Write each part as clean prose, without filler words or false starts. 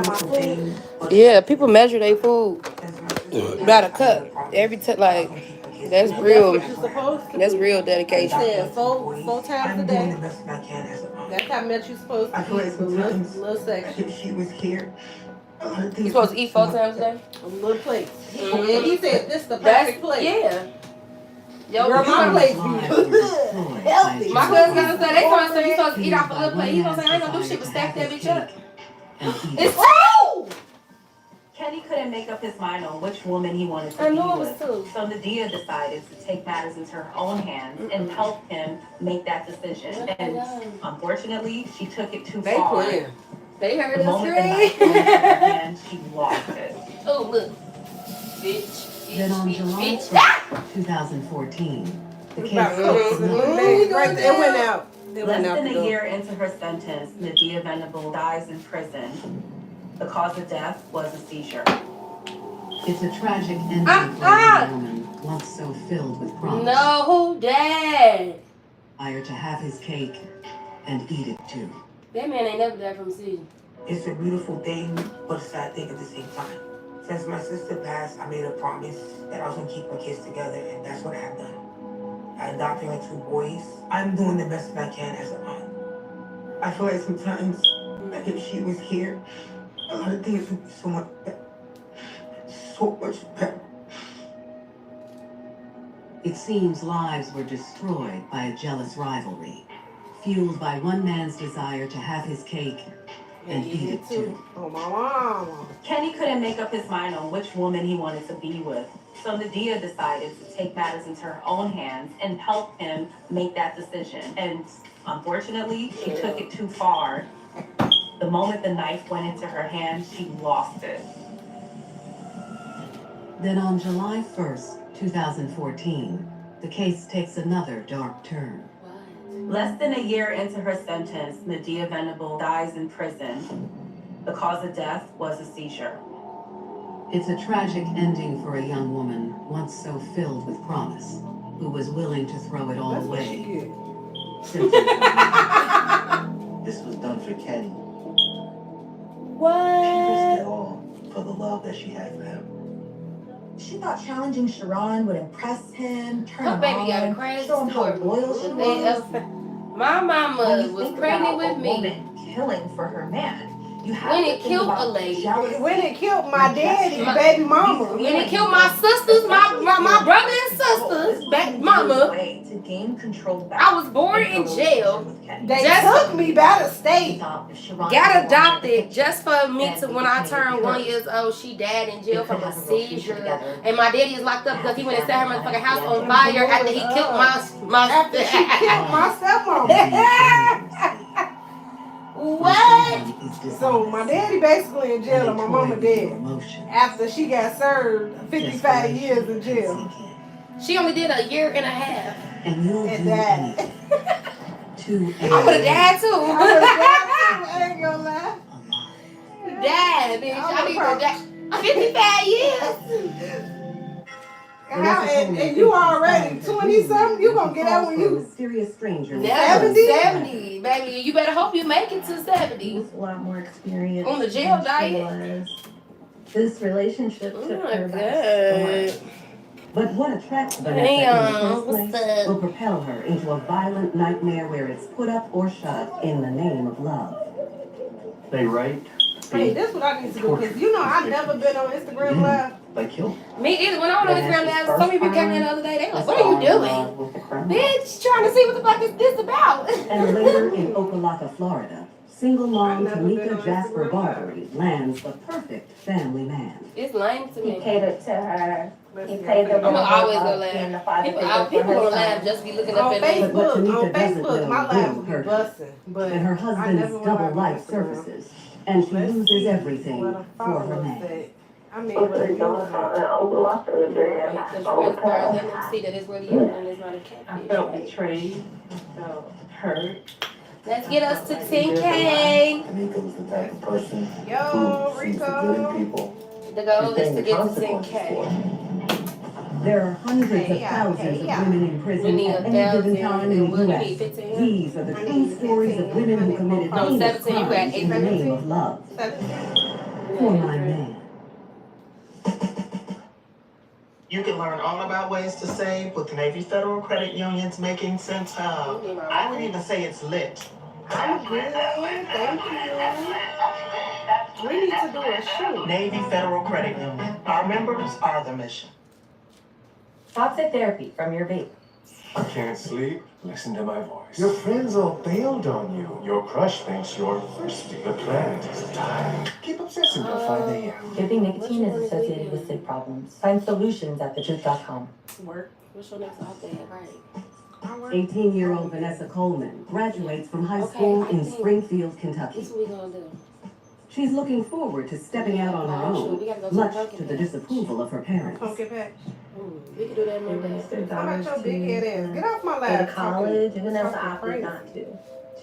got my food. Yeah, people measure their food by the cup every time. Like that's And that's real. what you're supposed to That's do. real He dedication. said four times a day. That's how much you're supposed to eat. A little section. She was here. You supposed to eat 4 times a day? A little plate. And he said this is the That's perfect plate. yeah. Yo, Girl, my plates be healthy. my cousin gonna say they told us you supposed to eat off a little plate. He gonna say I ain't gonna do shit but stack that bitch up. It's true. Kenny couldn't make up his mind on which woman he wanted to I be knew it was with. two. So Nadia decided to take matters into her own hands and help him make that decision. And unfortunately, she took it too far. They heard The us moment the knife scream. went into her hand, she lost it. Oh look, bitch. Then on Bitch, July bitch. 1st, 2014, the case takes another Right there, it went out. Less than a year into her sentence, Nadia Venable dies in prison. The cause of death was a seizure. It's a tragic ending for a woman once so filled with promise. No, Dad. Desire to have his cake and eat it too. That man ain't never died from a seizure. It's a beautiful thing, but a sad thing at the same time. Since my sister passed, I made a promise that I was gonna keep my kids together, and that's what I have done. I adopted my 2 boys. I'm doing the best that I can as a aunt. I feel like sometimes, like if she was here, a lot of things would be so much better. So much better. It seems lives were destroyed by a jealous rivalry, fueled by one man's desire to have his cake and eat it too. Oh, my mama. Kenny couldn't make up his mind on which woman he wanted to be with. So Nadia decided to take matters into her own hands and help him make that decision. And unfortunately, she took it too far. The moment the knife went into her hand, she lost it. Then on July 1st, 2014, the case takes another dark turn. Less than a year into her sentence, Nadia Venable dies in prison. The cause of death was a seizure. It's a tragic ending for a young woman once so filled with promise, who was willing to throw it all That's what she away. get. Simply This was done for Kenny. What? She risked it all for the love that she had for him. She thought challenging Sharon would impress him, turn Her him baby got a on, crazy show him how story. loyal she was. My When mama you was think pregnant about with a me woman killing for her man, you have when to it think killed about a lady. jealousy. When it killed my daddy, baby mama. When it killed my sisters, my brother and sisters, back mama. Way to gain control back. I was born in jail. They Just- took me by the state. Got adopted just for me to when I turned 1 year old. She died in jail from a seizure, and my daddy is locked up because he went and set her motherfucking house on fire after he killed my. After she killed my stepmama. What? So my daddy basically in jail and my mama dead. After she got served 55 years in jail. She only did a year and a half. and you'll And do died. anything to I would have died too. I would've died too, I ain't gonna lie. Died, bitch. I need to die. 55 years. And you already 20-something, you gonna get out when you mysterious stranger. 70, baby. You better hope you make it to 70. A lot more experience On the jail than she diet? was. This relationship Oh took my her by storm. god. But what attracts Vanessa Hey, in the first what's place up? will propel her into a violent nightmare where it's put up or shut in the name of love. They write, hey, this what I need to do, because you know I've never been on Instagram Live. they kill. Me either. When I went on Instagram Live, so many people came in the other day. They like, what are you doing? Bitch, trying to see what the fuck is this about? And later in Okalaka, Florida, single mom I've never been Tamika on Jasper Instagram. Barbary lands the perfect family man. It's lame to He me. catered to her. Let's He see. paid the I'm gonna always go being the laugh. father People figure for her gonna son. laugh just be looking up On at me. But what Facebook, Tamika doesn't my know lives will be hurt her. busting, but And her I husband's never went double live on life Instagram. surfaces, and she Let's loses see everything what the for her followers man. say. I mean, what the viewers are. Because you gotta start letting them see that it's really you and it's not a catfish. right? betrayed. I felt hurt. Let's get us to 10K. Tamika was the type of person Yo, who sees the good in Rico. people. The goal and is paying to the get to consequences 10K. for it. There are hundreds of Hey, thousands yeah. of women in We prison need at 1,000 any given time in and the what you U.S. need, 15? These are the I true need stories of 15. women I who need committed more. No, heinous 17. You got crimes in the 8. name of love. 17. for my man. You can learn all about ways to save with Navy Federal Credit Union's Making Sense Hub. I would even say it's lit. I'm good. Thank you. We need to do a shoot. Navy Federal Credit Union. Our members are the mission. Toxic therapy from your vape. I can't sleep. Listen to my voice. Your friends all bailed on you. Your crush thinks you're thirsty. The planet is dying. Keep obsessing till 5 a.m. Giving nicotine is associated with sleep problems. Find solutions at thetruth.com. Work. What's your next update, right? I work. 18-year-old Vanessa Coleman graduates from high Okay, school I in think- Springfield, Kentucky. This what we gonna do. She's looking forward to stepping out on her Oh, shoot, we gotta go own, to the much pumpkin to the patch. disapproval of her parents. Pumpkin patch. We can do that They Monday. raised their How about daughters your big head ass? to Get off my go lap. to college, and Vanessa Fucking opted crazy. not to.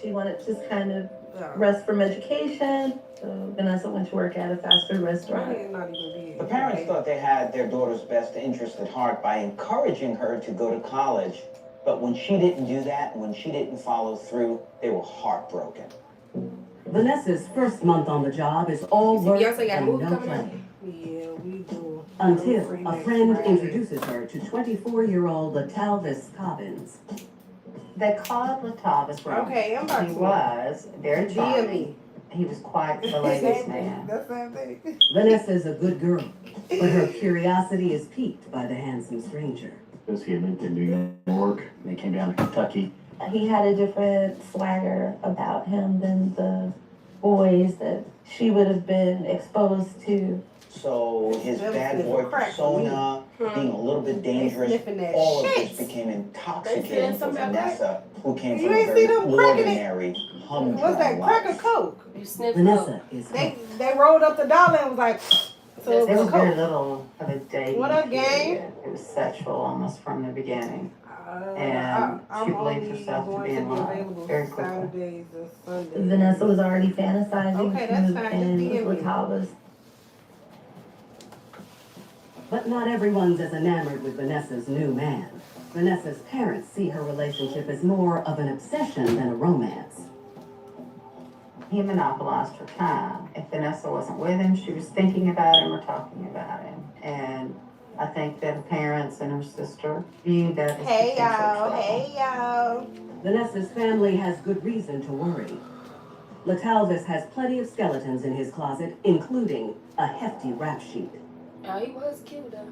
She wanted to just kind of Yeah. rest from education, so Vanessa went to work at a fast food restaurant. Mine is not even big. The parents thought they had their daughter's best interest at heart by encouraging her to go to college. But when she didn't do that, when she didn't follow through, they were heartbroken. Vanessa's first month on the job is all You see work Beyonce got a and movie no coming out? play. Yeah, we do. Until Free a next friend Friday. introduces her to 24-year-old Latalvis Cobbins. They called Latavas wrong. Okay, I'm about He to. was very DM charming. me. He was quite the ladies' man. That's the same thing. Vanessa's a good girl, but her curiosity is piqued by the handsome stranger. Because he had lived in New York, and they came down to Kentucky. He had a different swagger about him than the boys that she would have been exposed to. So his That was bad sniffing boy crack for me. persona, being a little bit dangerous, sniffing that all of shit. this became They intoxicating said for something about that? Vanessa, who came You from a ain't see very them cracking it? ordinary, humdrum What's that? Crack or life. Coke? You sniff Vanessa is hooked. They rolled up the dollar and was like, so it There was was very Coke. little of a dating What up, gang? period. It was sexual almost from the beginning. I'm she believed only herself to going be in love available very quickly. Saturdays and Sundays. Vanessa was already fantasizing Okay, to that's move fine. in Just DM with me. Latavas. But not everyone's as enamored with Vanessa's new man. Vanessa's parents see her relationship as more of an obsession than a romance. He monopolized her time. If Vanessa wasn't with him, she was thinking about him or talking about him. And I think that her parents and her sister viewed that as Hey potential y'all, trouble. hey y'all. Vanessa's family has good reason to worry. Latalvis has plenty of skeletons in his closet, including a hefty rap sheet. Oh, he was cute though.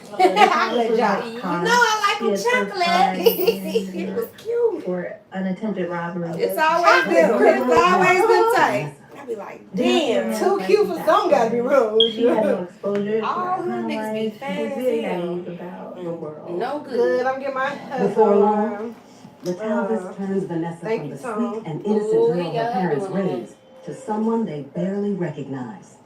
Chocolate Jock. You know I like him chocolate. He was cute. For unattempted robbery. It's always been, it's always been tight. I be like, damn. Too cute for some, gotta be real with She had no you. exposure to All her them niggas be life. fat She's as very hell. naive about the world. No Good, good. I'm getting my hustle Before long, on. Latalvis turns Vanessa thank from you, the Tom. sweet and innocent Ooh, girl yeah, her parents doing that. raised to someone they barely recognize.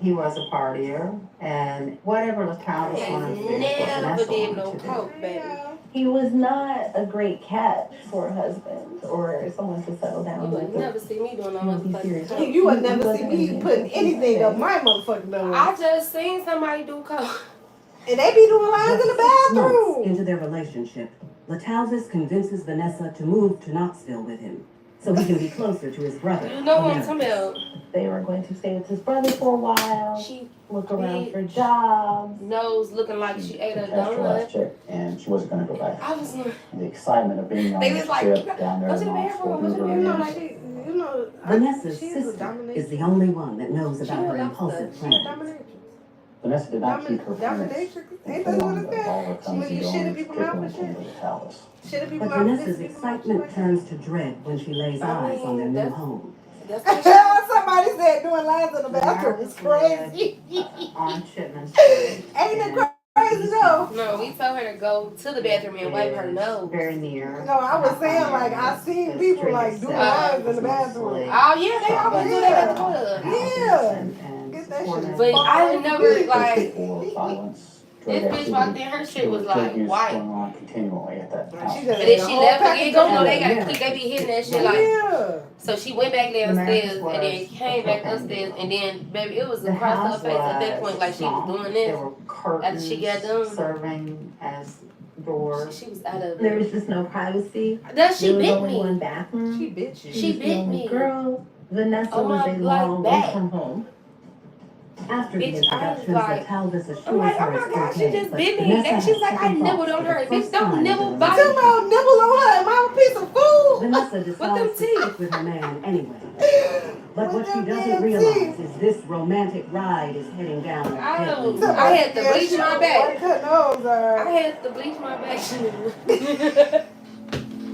He was a partier, and whatever Latavas wanted to do, what Never Vanessa did wanted no to do. coke, baby. He was not a great catch for a husband or someone to settle You down with. would never see me doing no You won't be motherfucking serious. coke. You would never see me putting anything up my motherfucking nose. I just seen somebody do coke. And they be doing lines in the 6 months bathroom. into their relationship, Latalvis convinces Vanessa to move to Knoxville with him so he can be closer to his brother. You know what I'm America. talking about. They were going to stay with his brother for a while, She look around for jobs. nose looking like she ate a After last donut. check, and she wasn't going to go back. I was like, The excitement of being on They the was like, ship down there go to in the bathroom, go to the Knoxville. You know, bathroom. like, you know, Vanessa's she's a sister dominatrix. is the only one that knows She about a her lobster. impulsive She a plans. dominatrix. Vanessa did not keep her parents Dominatrix. Ain't that informed what it's of all her that? comings When you and shit in goings, people's mouth and particularly shit. in the Talus. Shit in people's But mouth. Vanessa's excitement turns to dread when she lays I eyes on their mean, new that's- home. That's what she Somebody said doing lines in the bathroom is crazy. On Shipman Street. Ain't it crazy though? No, we told her to go to the bathroom and wipe her nose. Very near. No, I was saying like I seen people like doing lines in the bathroom. Oh yeah, they always do that at the club. Yeah. Get that shit. But I would never like For violence, this drug bitch walked activity, in, her shit there was drug like use white. going on continually at that house. She And just then ate a she whole left pack again, of cause you know donuts. they gotta keep, they be hitting that shit like. Yeah. So she went back downstairs and then America's came back was- upstairs and then baby it was The across house her face at that was point like she small. was doing There this. were curtains she got done. serving as doors. She was out of There it. was just no privacy. That she There was bit only one me. bathroom. She bitch you. She was the bit only me. girl. Vanessa on was my a long way back. from home. After the Bitch, I was introductions, like, Latalvis I'm assures like, oh her my it's God, she okay, just but bit me. Vanessa Then she was has like, I second nibbled thoughts on for her. the Bitch, first don't time in nibble the body. Tell me nibble on her. Am I a piece of food? Vanessa With them decides to teeth. stick with her man anyway. But With what she them doesn't damn realize teeth. is this romantic ride is heading down a deadly I road. had to bleach my back. Her nose, I had to bleach my back.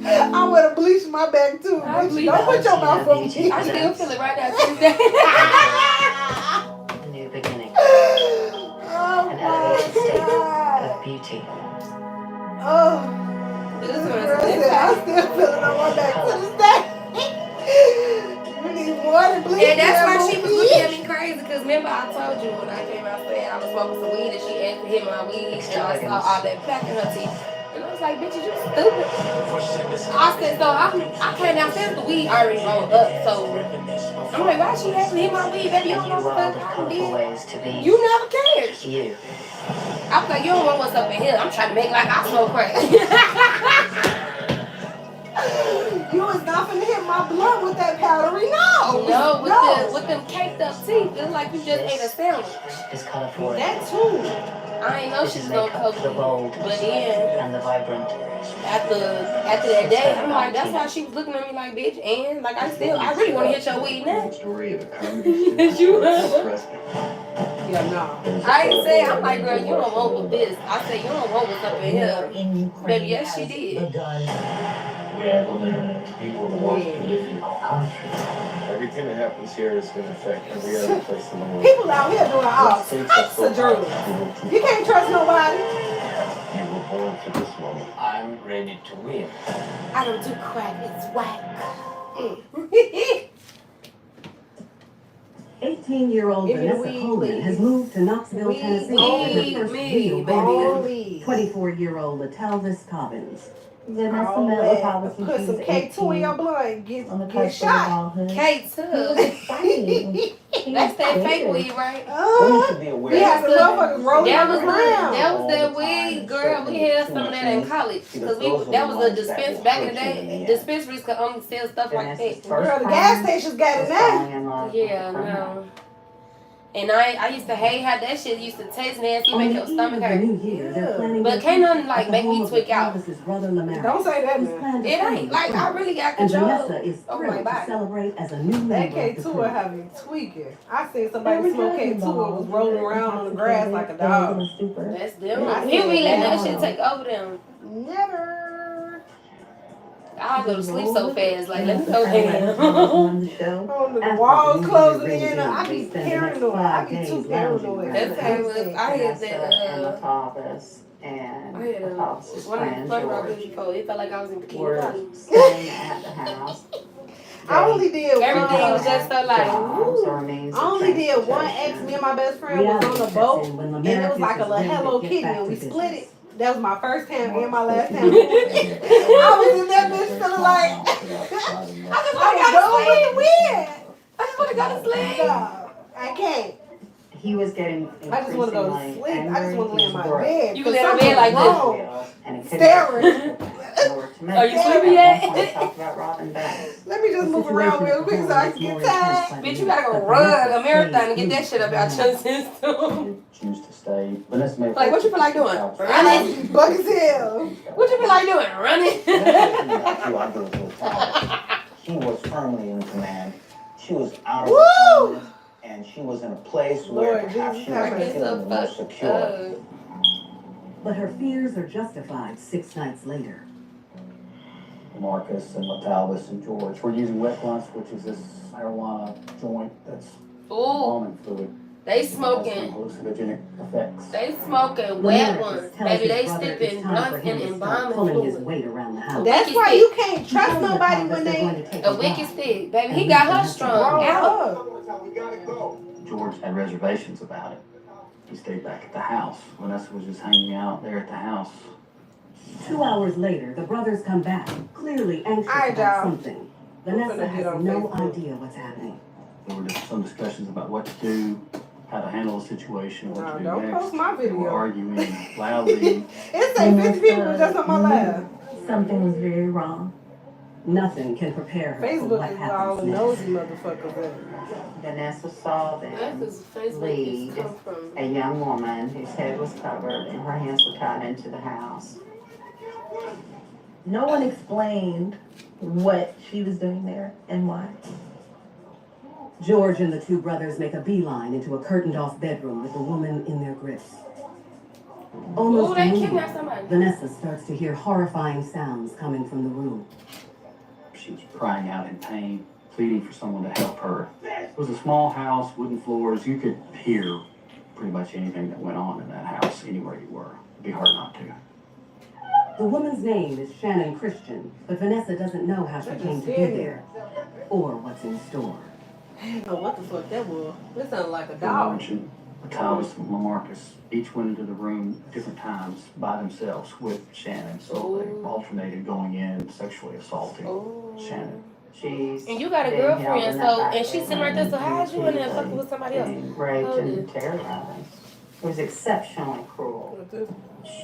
I would have bleached my back too. I Bitch, bleached don't put your mouth on me. I still feel it right now to this day. A new beginning. Oh An my elevated state God. of beauty. Oh, This this one girl is said I still feel it on my back to this day. You need more than bleach. And that's why she was looking at me. me crazy. Because remember I told you when I came out saying I was smoking some weed and she asked to hit my weed and I saw all that plaque in her teeth. And I was like, bitch, is you stupid? I said, so I came downstairs, the weed already rolled up. So I'm like, why she asking to hit my weed, baby? You A don't new know what world the of fuck I colourful did. ways to be You never cared. you. I was like, you don't want what's up in here. I'm trying to make like I smoke crack. You was not finna hit my blunt with that powdery nose. No, with them caked up teeth. It's like you just ate a sandwich. Is colourful. That too. I ain't know This she is was gonna makeup cook for the bold me. But then and the vibrant. after that day, I'm like, that's why she was looking at me like, bitch, and like I really wanna hit your weed now. Story of a comedy You Yeah, no. I ain't say, I'm like, girl, you don't want with this. I say, you don't want what's up in here. Baby, yes, she did. We have eliminated people in the most prolific country. Everything that happens here is going to affect every other place in the world. People out here doing all types of drugs. You can't trust nobody. You were born for this moment. I'm ready to win. I don't do crack, it's whack. 18-year-old Give me the Vanessa weed, Coleman please. has moved to Knoxville, Weed, Tennessee weed, with her first me, real baby. baby, 24-year-old Latalvis Cobbins. Vanessa met Latalvis when Put she some was K2 in your 18 blood. Get on the get cusp of shot. adulthood. K2. He was exciting. That's that fake weed, right? Women should be aware. We had some motherfuckers rolling That was around. that weed, girl. We had some of that in college because that was a dispense back in the day. Dispensaries could only sell stuff like that. Girl, the gas stations got it now. Yeah, no. And I used to hate how that shit used to taste nasty, make your stomach hurt. But can't nothing like make me tweak out. Don't say that now. It ain't like I really got And control Vanessa is over my thrilled to body. celebrate as a new That member of the K2 will crew. have you tweaking. I seen somebody smoke K2 and was rolling around on the grass like a dog. That's them. He be letting that shit take over them. Never. I'll go to sleep so fast, like let me go down. On the show. On the After walls the closing music in. I be they spend the next paranoid. I 5 be days too lounging paranoid. around That's the how it house. was. I had Vanessa that. and Latalvis and I had Latalvis' one friend fun rock George before. It felt like I was in Bikini were Bottom. staying at the house. I only did Everything one. was just so like, Jobs woo. or means I of only did one ex. transportation. Me and my best friend was on the boat, and it was like a little Hello Kitty, and we split it. That was my first time and my last time. I was in that bitch feeling like I just want to go with the wind. I just want to go to sleep. No, I can't. He was getting I just want to go to increasingly sleep. I just want to lay in my angry. bed. You can lay in bed like this. And he couldn't Staring. Are you sleepy yet? Talk about robbing banks. Let me just move around real quick so I can get tired. Bitch, you gotta go run a marathon and get that shit up out your system. Choose to stay. Vanessa made Like, what you feel like doing? I Running? was buck as hell. What you feel like doing? Running? She was firmly in command. She was out of Woo! her element, and she was in a place where Lord perhaps Jesus, she have was mercy. feeling the most secure. But her fears are justified 6 nights later. Marcus and Latalvis and George were using wet blunts, which is this marijuana joint that's Ooh, embalming fluid. they It has some smoking. hallucinogenic effects. They smoking wet ones. Baby, they stepping blunts and embalming pulling his fluid. weight around the house. That's why you can't trust nobody when they A wicked stick. Baby, he got her strong roll out. up. George had reservations about it. He stayed back at the house. Vanessa was just hanging out there at the house. 2 hours later, the brothers come back, clearly anxious Alright, about y'all. something. Vanessa gonna has get on no Facebook. idea what's happening. There were just some discussions about what to do, how to handle the situation, what No, to do don't next. post my They were video. arguing loudly. It say 50 people just on my live. Something was very wrong. Nothing can prepare her for Facebook what is where all the happens nosy next. motherfuckers at. Vanessa saw That's them because Facebook lead is come from. a young woman whose head was covered and her hands were tied into the house. No one explained what she was doing there and why. George and the two brothers make a beeline into a curtained-off bedroom with the woman in their grips. Almost Ooh, they immediately, kidnapped somebody. Vanessa starts to hear horrifying sounds coming from the room. She was crying out in pain, pleading for someone to help her. It was a small house, wooden floors. You could hear pretty much anything that went on in that house, anywhere you were. It'd be hard not to. The woman's name is Shannon Christian, but Vanessa doesn't know how she came to be there or what's in store. I didn't know what the fuck that was. That sounded like a George dog. and Tavis and Lamarcus each went into the room different times by themselves with Shannon, so they alternated going in, sexually assaulting Shannon. She's And you got a been held girlfriend, in so, that back and she's sitting right there, so how's you in there fucking repeatedly with somebody else? and raped Oh, and dear. terrorized. It was exceptionally cruel.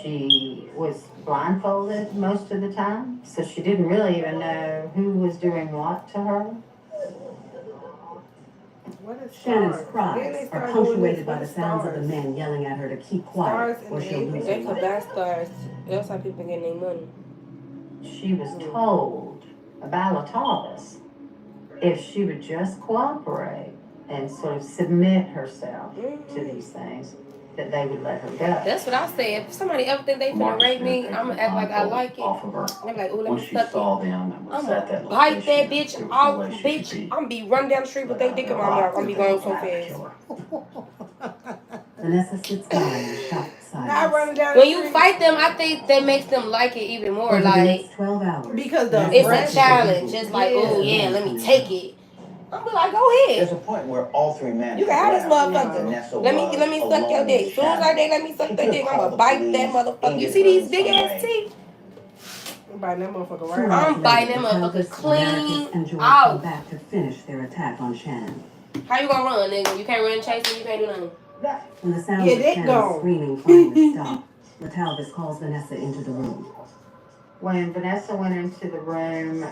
She was blindfolded most of the time, so she didn't really even know who was doing what to her. What is Shannon's stars? Then cries they are start doing punctuated this by the with sounds of the stars. men yelling at her to keep quiet Stars or and she'll lose They her put life. that stars. That's how people get their money. She was told by Latavas if she would just cooperate and sort of submit herself to these things, that they would let her go. That's what I say. If somebody ever think they finna Marcus rape me, then I'm gonna taking act like I the like it. off of her. I'm like, ooh, let Once me she suck it. saw them and was I'm at that gonna bite that location, bitch there was no off, way she could bitch. be I'm gonna be running down the street with that dick in my mouth. I'm gonna be going so fast. Vanessa sits by in shocked Not silence. running down When the you street. fight them, I think that makes them like it even more. Over the Like, next 12 hours, Because the it's Right. a challenge. It's like, oh yeah, let me take it. I'm be like, go There's a ahead. point where all three men You can have this left, and motherfucker. Vanessa Let was me suck your alone dick. with As soon as I Shannon. they let me suck She that could've dick, I'm called gonna the bite police, that motherfucker. You aided see her these in big some ass way. teeth? I'm biting that motherfucker 2 right hours I'm biting later, that motherfucker Tavis, clean Lamarcus, and George out. come back to finish their attack on Shannon. How you gonna run, nigga? You can't run chasing. You can't do nothing. When the sounds Get of it Shannon's gone. screaming finally stop, Latalvis calls Vanessa into the room. When Vanessa went into the room,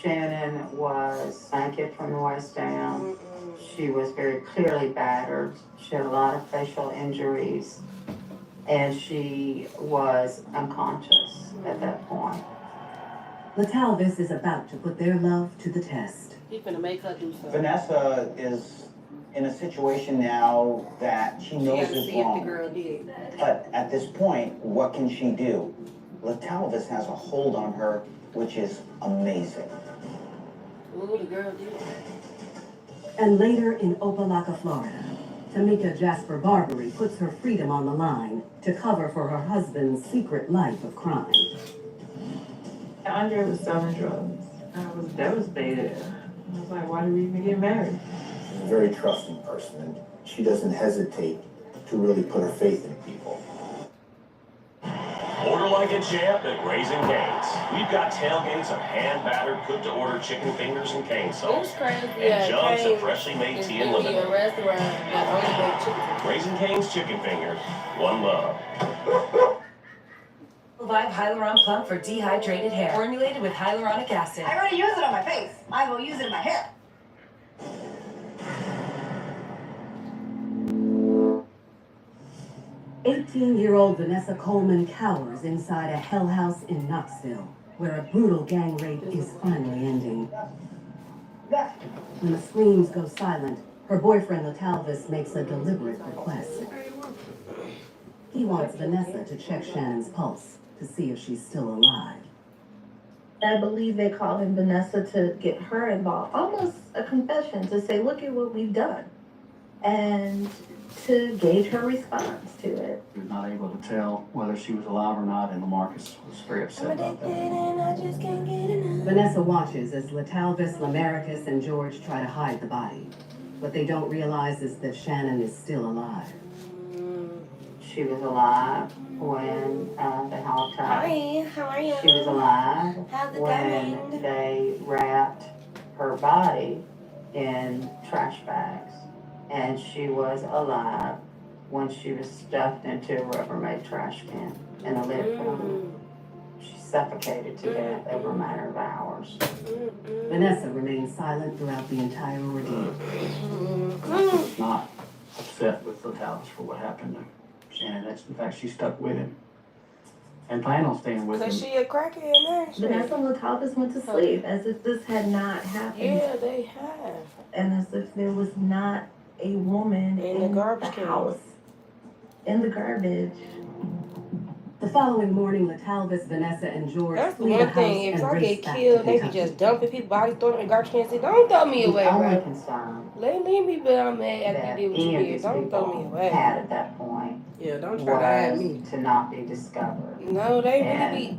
Shannon was naked from the waist down. She was very clearly battered. She had a lot of facial injuries, and she was unconscious at that point. Latalvis is about to put their love to the test. He finna make her do something. Vanessa is in a situation now that she She knows gotta is see if the wrong. girl did. But at this point, what can she do? Latalvis has a hold on her, which is amazing. Ooh, the girl did. And later in Opelika, Florida, Tamika Jasper Barbary puts her freedom on the line to cover for her husband's secret life of crime. Andre was selling drugs. I was devastated. I was like, why did we even get married? She's a very trusting person, and she doesn't hesitate to really put her faith in people. Order like a champ at Raising Cane's. We've got tailgates of hand-battered, cooked-to-order chicken fingers and cane It's sauce. crazy. And jugs of freshly made tea and It's a lemonade. restaurant that only make chicken. Raising Cane's chicken fingers. One love. Vibe Hyaluronic Plump for dehydrated hair. Formulated with hyaluronic acid. I already use it on my face. I will use it in my hair. "18-year-old Vanessa Coleman cowers inside a hell house in Knoxville, where a brutal gang rape is finally ending. When the screams go silent, her boyfriend Latalvis makes a deliberate request. He wants Vanessa to check Shannon's pulse to see if she's still alive. I believe they called in Vanessa to get her involved. Almost a confession to say, look at what we've done. And to gauge her response to it. He was not able to tell whether she was alive or not, and Lamarcus was very upset about that. And I just can't get enough. Vanessa watches as Latalvis, Lamarcus, and George try to hide the body. What they don't realize is that Shannon is still alive. She was alive when they hauled her. Hi, how are you? She was alive How's it when going? they wrapped her body in trash bags. And she was alive when she was stuffed into a Rubbermaid trash can and a lid put on it. She's suffocated to death over a matter of hours. Vanessa remained silent throughout the entire ordeal. Vanessa's not upset with Latalis for what happened to Shannon. That's, in fact, she stuck with him and planned on staying with him. Cause she a crackhead now. Vanessa and Latalis went to sleep as if this had not happened. Yeah, they have. And as if there was not a woman In the garbage can. house. In the garbage. The following morning, Latalvis, Vanessa, and George That's the flee the one house thing. If and I race get back killed, to they be Kentucky. just dumping people bodies, throwing them in garbage cans. Say, don't throw me away, The only bro. concern Leave me, but I'm mad that after you did what any you of did. these Don't throw me people away. had at that point Yeah, don't try to add me. was to not be discovered. No, they And really be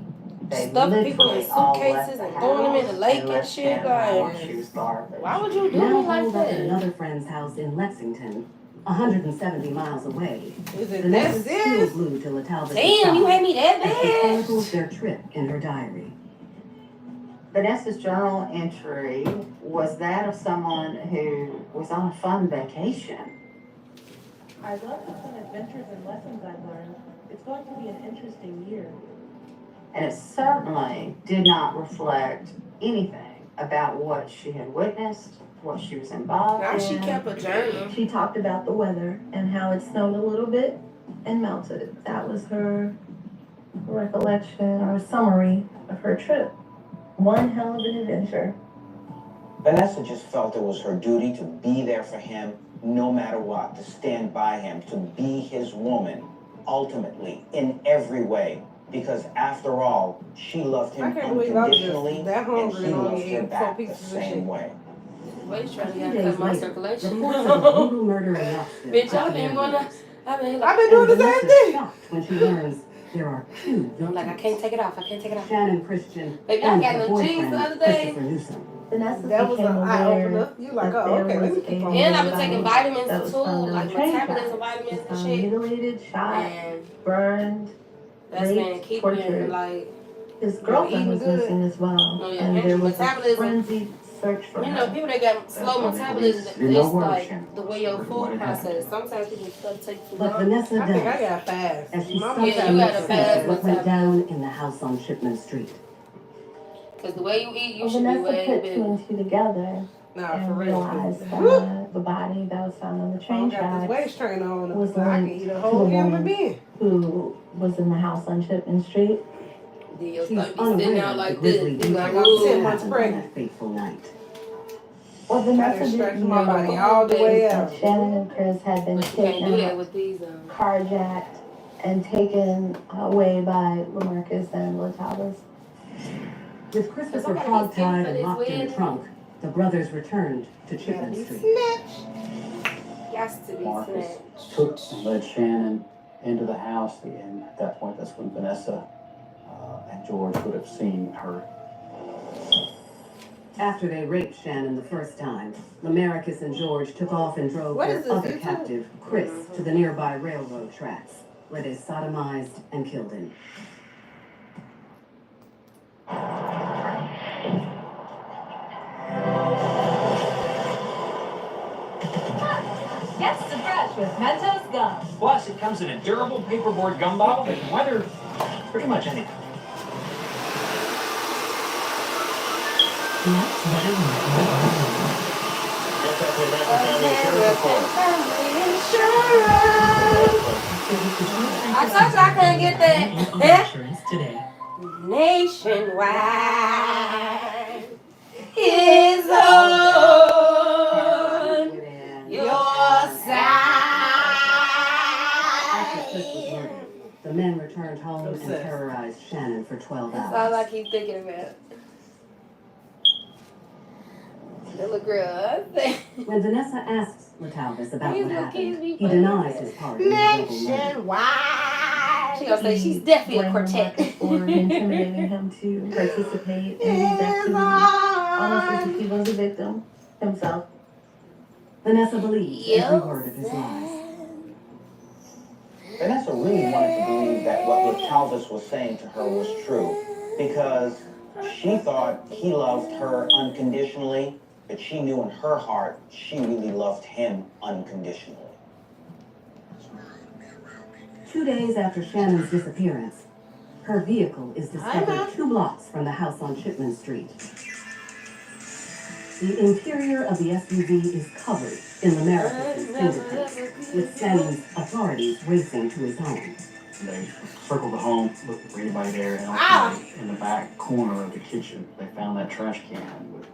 they stuffing people in literally all left suitcases the and throwing them in the house lake and and left shit. Shannon alone. Like, She was garbage. why would you do Now me like holed up at that? another friend's house in Lexington, 170 miles away. Is it Vanessa that still serious? glued to Latalvis' Damn, you hate me that as she bad? chronicles their trip in her diary. Vanessa's journal entry was that of someone who was on a fun vacation. I love the fun adventures and lessons I've learned. It's going to be an interesting year. And it certainly did not reflect anything about what she had witnessed, what she was involved Now in. she kept a journal. She talked about the weather and how it snowed a little bit and melted. That was her recollection or summary of her trip. One hell of an adventure. Vanessa just felt it was her duty to be there for him no matter what, to stand by him, to be his woman, ultimately, in every way. Because after all, she loved I him can't believe I was unconditionally, just that and hungry he and only loved her ate 4 back the pieces of shit. same way. Wait, you trying to Days cut my later, circulation? reports of a brutal murder in Knoxville. Bitch, got I've their been gonna. ears. I've been I've been doing the same Vanessa's thing. shocked when she learns there are 2 victims. I'm like, I can't take it off. I can't take it off. Shannon Christian Baby, I and got her no jeans boyfriend, the other day. Christopher Newsom. Vanessa That was became an eye aware opener. You like, that oh, there okay, let me was keep a on. And I've been body taking that vitamins was too, found on like the train metabolism tracks. vitamins She and found shit. mutilated, shot, And burned, that's been raped, keeping tortured. like, His girlfriend eating was good. missing as well. Oh, yeah, And and there was a metabolism. frenzied search for you her. know, people that got slow metabolism, Didn't know it's where like Shannon the was, way your or food what had happened to process. her. Sometimes people stuff take too But long. Vanessa I think I does, got fast. as she My starts Yeah, to you make got a sense fast of what went metabolism. down in the house on Shipman Street. Because the way you eat, you Well, should be Vanessa way put big. 2 and 2 together Nah, for and real. realized Woo! that the body that was found on the I train got this tracks waist trainer on. was So I can linked eat a to whole the human woman being. who was in the house on Chipman Street. Then your She's stomach be sitting unaware out of the like grisly this. You like, details of 10 what months happened on pregnant. that fateful night. What I Vanessa done stretched didn't my know body all the way is out. that Shannon and Chris had been but you can't do that kidnapped, with these. carjacked, and taken away by LaMarcus and Latalis. With Christopher somebody hogtied gets killed for and this locked in the wedding. trunk, the brothers returned to Gotta Chipman be Street. snatched. Got to be Marcus snatched. took and led Shannon into the house, and at that point, that's when Vanessa and George would have seen her. After they raped Shannon the first time, Lamarcus and George took off and drove What their is this, other YouTube? captive, Chris, to the nearby railroad tracks, where they sodomized and killed him. Gets to fresh with Mentos gum. Plus, it comes in a durable paperboard gum bottle that can weather pretty much anything. I told you I couldn't get that. Insurance today. Nationwide is on your After Chris was side. murdered, the men returned home and Obsessed. terrorized Shannon for 12 That's all I hours. keep thinking about. The little girl. When Vanessa asks Latalvis about These what little kids happened, be he funny. denies his part in the double murder. Nationwide. She gonna say she's definitely a blamed quartet. LaMarcus for intimidating him to participate in these activities, almost as if he was a victim himself. Vanessa believes every word of his lies. Vanessa really wanted to believe that what Talvis was saying to her was true, because she thought he loved her unconditionally, but she knew in her heart she really loved him unconditionally. 2 days after Shannon's disappearance, Her vehicle is discovered 2 blocks from the house on Chipman Street. The interior of the SUV is covered in Lamarica's fingerprints, with Sam's authorities racing to his home. They circled the home, looking for anybody there, and ultimately in the back corner of the kitchen, they found that trash can with